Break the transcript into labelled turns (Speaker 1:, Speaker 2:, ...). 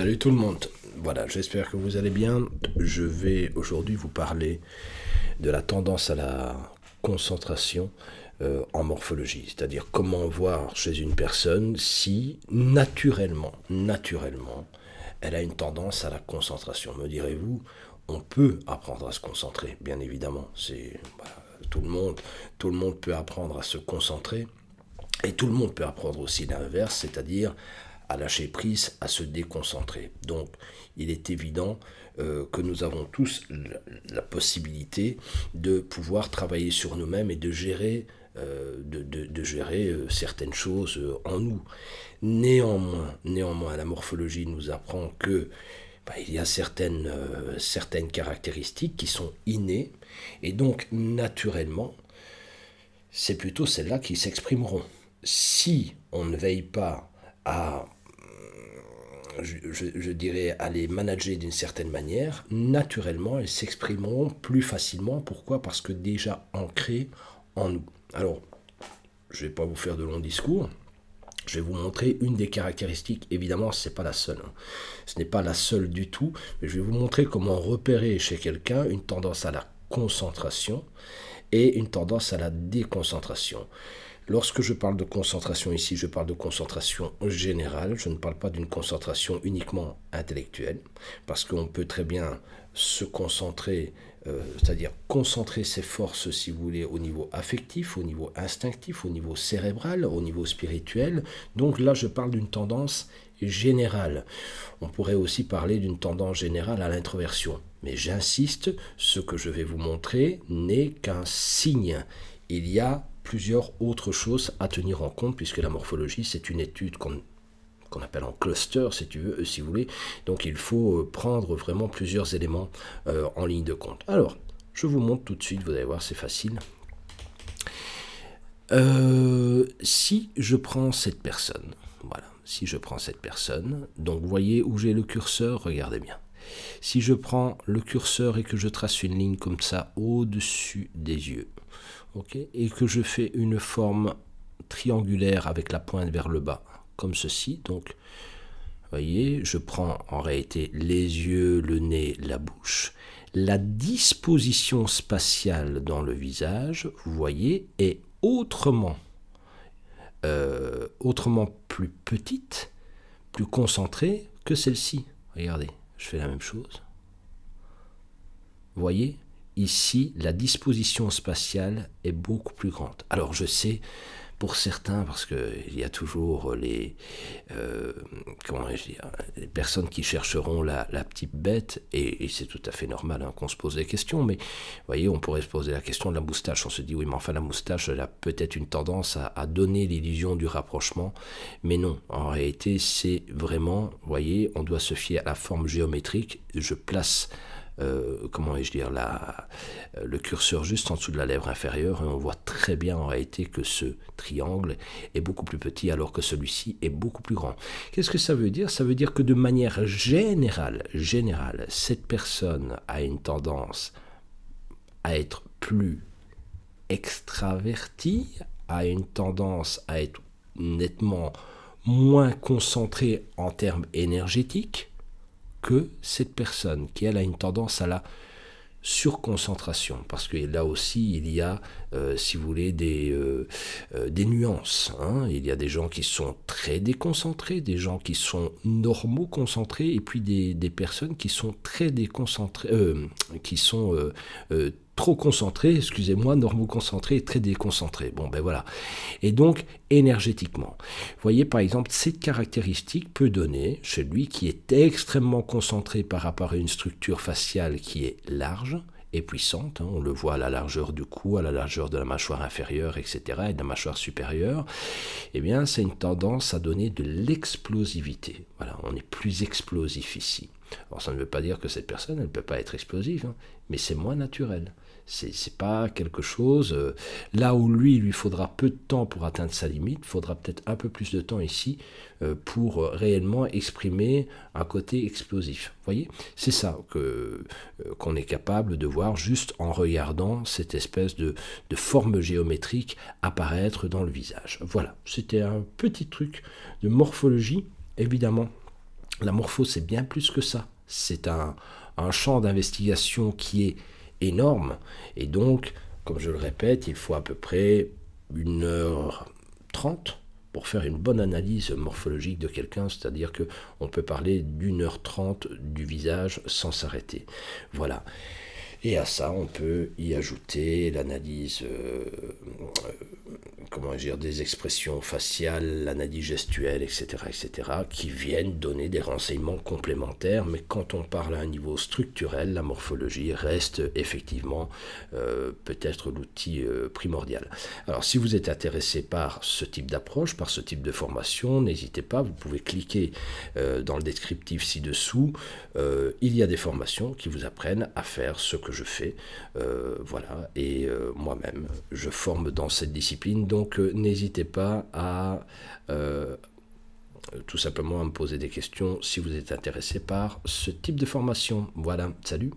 Speaker 1: Salut tout le monde. Voilà, j'espère que vous allez bien. Je vais aujourd'hui vous parler de la tendance à la concentration en morphologie, c'est-à-dire comment voir chez une personne si naturellement, elle a une tendance à la concentration. Me direz-vous, on peut apprendre à se concentrer, bien évidemment. Voilà, tout le monde peut apprendre à se concentrer. Et tout le monde peut apprendre aussi l'inverse, c'est-à-dire à lâcher prise, à se déconcentrer. Donc, il est évident que nous avons tous la possibilité de pouvoir travailler sur nous-mêmes et de gérer, certaines choses en nous. Néanmoins, la morphologie nous apprend que il y a certaines caractéristiques qui sont innées, et donc naturellement, c'est plutôt celles-là qui s'exprimeront. Si on ne veille pas à, je dirais, à les manager d'une certaine manière, naturellement, elles s'exprimeront plus facilement. Pourquoi ? Parce que déjà ancrées en nous. Alors, je ne vais pas vous faire de longs discours. Je vais vous montrer une des caractéristiques. Évidemment, ce n'est pas la seule. Ce n'est pas la seule du tout. Mais je vais vous montrer comment repérer chez quelqu'un une tendance à la concentration et une tendance à la déconcentration. Lorsque je parle de concentration ici, je parle de concentration générale. Je ne parle pas d'une concentration uniquement intellectuelle, parce qu'on peut très bien se concentrer, c'est-à-dire concentrer ses forces, si vous voulez, au niveau affectif, au niveau instinctif, au niveau cérébral, au niveau spirituel. Donc là, je parle d'une tendance générale. On pourrait aussi parler d'une tendance générale à l'introversion. Mais j'insiste, ce que je vais vous montrer n'est qu'un signe. Il y a plusieurs autres choses à tenir en compte, puisque la morphologie, c'est une étude qu'on appelle en cluster, si vous voulez. Donc il faut prendre vraiment plusieurs éléments en ligne de compte. Alors, je vous montre tout de suite, vous allez voir, c'est facile. Si je prends cette personne, donc vous voyez où j'ai le curseur, regardez bien. Si je prends le curseur et que je trace une ligne comme ça au-dessus des yeux, et que je fais une forme triangulaire avec la pointe vers le bas, comme ceci, donc, vous voyez, je prends en réalité les yeux, le nez, la bouche. La disposition spatiale dans le visage, vous voyez, est autrement plus petite, plus concentrée que celle-ci. Regardez, je fais la même chose. Vous voyez ? Ici, la disposition spatiale est beaucoup plus grande. Alors, je sais, pour certains, parce qu'il y a toujours les personnes qui chercheront la petite bête, et c'est tout à fait normal qu'on se pose des questions, mais vous voyez, on pourrait se poser la question de la moustache. On se dit, oui, mais enfin, la moustache, elle a peut-être une tendance à donner l'illusion du rapprochement, mais non, en réalité, c'est vraiment, vous voyez, on doit se fier à la forme géométrique. Je place le curseur juste en dessous de la lèvre inférieure, et on voit très bien en réalité que ce triangle est beaucoup plus petit alors que celui-ci est beaucoup plus grand. Qu'est-ce que ça veut dire ? Ça veut dire que de manière générale, cette personne a une tendance à être plus extravertie, a une tendance à être nettement moins concentrée en termes énergétiques que cette personne qui, elle, a une tendance à la surconcentration, parce que là aussi il y a, si vous voulez, des nuances. Il y a des gens qui sont très déconcentrés, des gens qui sont normaux concentrés, et puis des personnes qui sont très déconcentrées, qui sont trop concentrés, normaux concentrés et très déconcentrés. Bon, ben voilà. Et donc, énergétiquement, vous voyez, par exemple, cette caractéristique peut donner, chez lui qui est extrêmement concentré par rapport à une structure faciale qui est large et puissante, on le voit à la largeur du cou, à la largeur de la mâchoire inférieure, etc., et de la mâchoire supérieure, eh bien, c'est une tendance à donner de l'explosivité. Voilà, on est plus explosif ici. Alors, ça ne veut pas dire que cette personne, elle ne peut pas être explosive, mais c'est moins naturel. C'est pas quelque chose, là où lui faudra peu de temps pour atteindre sa limite, il faudra peut-être un peu plus de temps ici pour réellement exprimer un côté explosif. Vous voyez, c'est ça qu'on est capable de voir juste en regardant cette espèce de forme géométrique apparaître dans le visage. Voilà, c'était un petit truc de morphologie, évidemment. La morpho, c'est bien plus que ça. C'est un champ d'investigation qui est énorme. Et donc, comme je le répète, il faut à peu près 1h30 pour faire une bonne analyse morphologique de quelqu'un, c'est-à-dire qu'on peut parler d'1h30 du visage sans s'arrêter. Voilà. Et à ça, on peut y ajouter l'analyse comment dire, des expressions faciales, l'analyse gestuelle, etc., qui viennent donner des renseignements complémentaires. Mais quand on parle à un niveau structurel, la morphologie reste effectivement peut-être l'outil primordial. Alors, si vous êtes intéressé par ce type d'approche, par ce type de formation, n'hésitez pas, vous pouvez cliquer dans le descriptif ci-dessous. Il y a des formations qui vous apprennent à faire ce que je fais. Voilà, et moi-même, je forme dans cette discipline, donc n'hésitez pas à tout simplement à me poser des questions si vous êtes intéressé par ce type de formation. Voilà, salut!